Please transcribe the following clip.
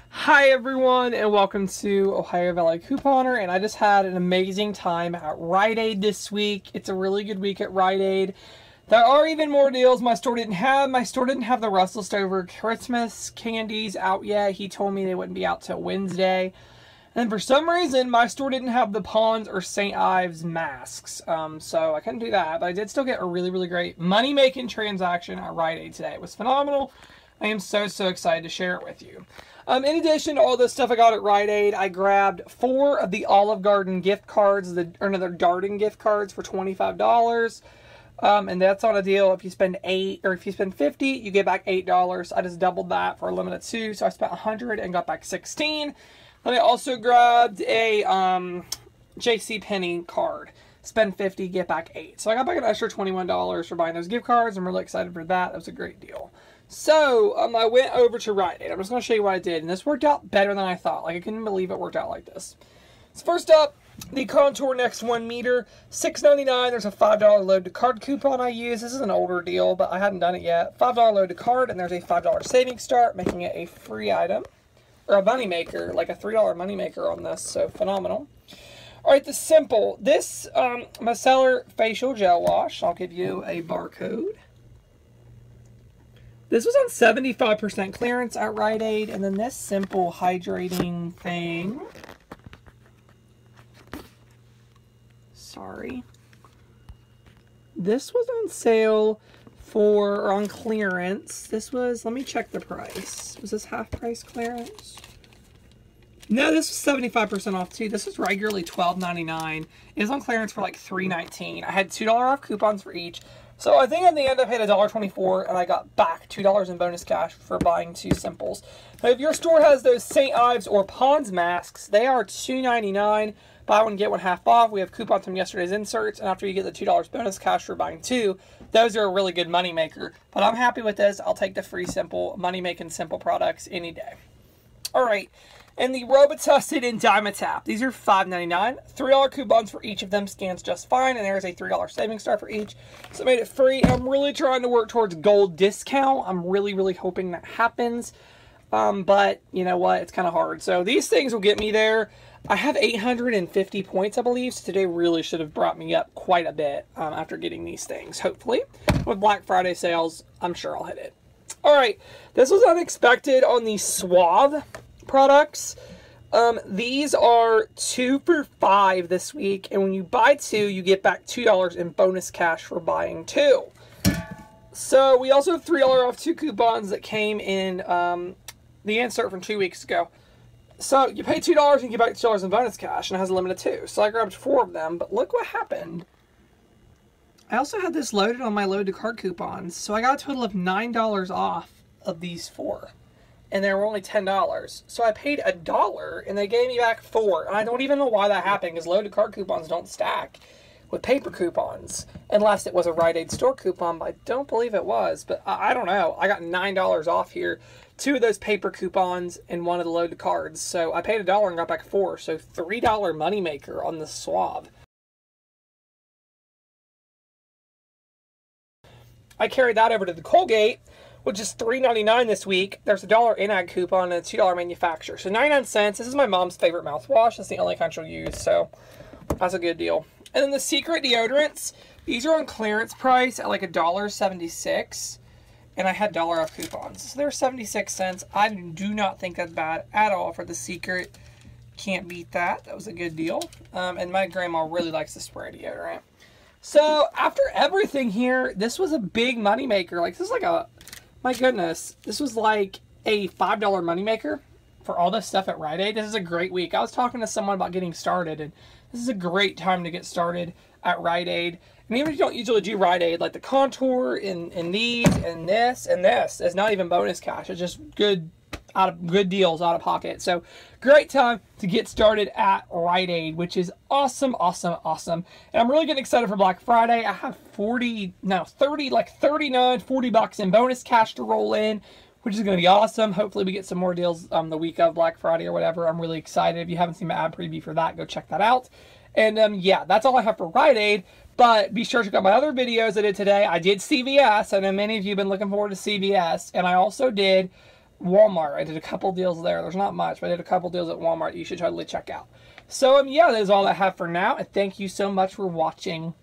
Hi everyone, and welcome to Ohio Valley Couponer. And I just had an amazing time at Rite Aid this week. It's a really good week at Rite Aid. There are even more deals my store didn't have. My store didn't have the Russell Stover Christmas candies out yet. He told me they wouldn't be out till Wednesday. And for some reason, my store didn't have the Pond's or St. Ives masks. So I couldn't do that. But I did still get a really great money-making transaction at Rite Aid today. It was phenomenal. I am so excited to share it with you. In addition to all the stuff I got at Rite Aid, I grabbed 4 of the Olive Garden gift cards, or another Darden gift cards for $25. And that's on a deal. If you spend $8 or if you spend $50, you get back $8. I just doubled that for a limited 2, so I spent $100 and got back $16. Then I also grabbed a JCPenney card. Spend $50, get back $8. So I got back an extra $21 for buying those gift cards. I'm really excited for that. That was a great deal. So, I went over to Rite Aid. I'm just going to show you what I did. And this worked out better than I thought. Like, I couldn't believe it worked out like this. So, first up, the Contour Next 1 meter, $6.99. There's a $5 load to card coupon I use. This is an older deal, but I hadn't done it yet. $5 load to card, and there's a $5 savings start, making it a free item. Or a moneymaker, like a $3 moneymaker on this. So, phenomenal. Alright, the Simple. This micellar facial gel wash. I'll give you a barcode. This was on 75% clearance at Rite Aid, and then this Simple hydrating thing. Sorry. This was on sale or on clearance. This was, let me check the price. Was this half price clearance? No, this was 75% off too. This was regularly $12.99. It was on clearance for like $3.19. I had $2 off coupons for each. So I think in the end I paid $1.24 and I got back $2 in bonus cash for buying 2 Simples. Now if your store has those St. Ives or Pond's masks, they are $2.99. Buy one, get one half off. We have coupons from yesterday's inserts, and after you get the $2 bonus cash for buying 2, those are a really good money maker. But I'm happy with this. I'll take the free Simple, money-making Simple products any day. Alright. And the Robitussin and Dimetap. These are $5.99. $3 coupons for each of them scans just fine. And there's a $3 savings start for each. So I made it free. And I'm really trying to work towards gold discount. I'm really hoping that happens. But you know what? It's kind of hard. So these things will get me there. I have 850 points, I believe. So today really should have brought me up quite a bit after getting these things. Hopefully. With Black Friday sales, I'm sure I'll hit it. Alright. This was unexpected on the Suave products. These are 2 for $5 this week, and when you buy 2, you get back $2 in bonus cash for buying 2. So we also have $3 off 2 coupons that came in the insert from 2 weeks ago. So you pay $2 and you get back $2 in bonus cash, and it has a limit of 2. So I grabbed 4 of them, but look what happened. I also had this loaded on my load to card coupons, so I got a total of $9 off of these 4. And they were only $10. So I paid $1 and they gave me back 4. And I don't even know why that happened, because loaded card coupons don't stack with paper coupons. Unless it was a Rite Aid store coupon, but I don't believe it was. But I don't know. I got $9 off here. 2 of those paper coupons and 1 of the loaded cards. So I paid $1 and got back 4. So $3 moneymaker on the Suave. I carried that over to the Colgate, which is $3.99 this week. There's a $1 in-ad coupon and a $2 manufacturer. So 99 cents. This is my mom's favorite mouthwash. That's the only kind she'll use, so that's a good deal. And then the Secret deodorants. These are on clearance price at like $1.76. And I had $1 off coupons. So they're 76 cents. I do not think that's bad at all for the Secret. Can't beat that. That was a good deal. And my grandma really likes the spray deodorant. So after everything here, this was a big moneymaker. Like, this is like a... My goodness, this was like a $5 moneymaker for all this stuff at Rite Aid. This is a great week. I was talking to someone about getting started, and this is a great time to get started at Rite Aid. And even if you don't usually do Rite Aid, like the Contour and these and this is not even bonus cash. It's just good deals out of pocket. So great time to get started at Rite Aid, which is awesome. And I'm really getting excited for Black Friday. I have 40 bucks in bonus cash to roll in, which is going to be awesome. Hopefully we get some more deals the week of Black Friday or whatever. I'm really excited. If you haven't seen my ad preview for that, go check that out. And yeah, that's all I have for Rite Aid. But be sure to check out my other videos I did today. I did CVS. I know many of you have been looking forward to CVS. And I also did Walmart. I did a couple deals there. There's not much, but I did a couple deals at Walmart you should totally check out. So, yeah, that is all I have for now. And thank you so much for watching.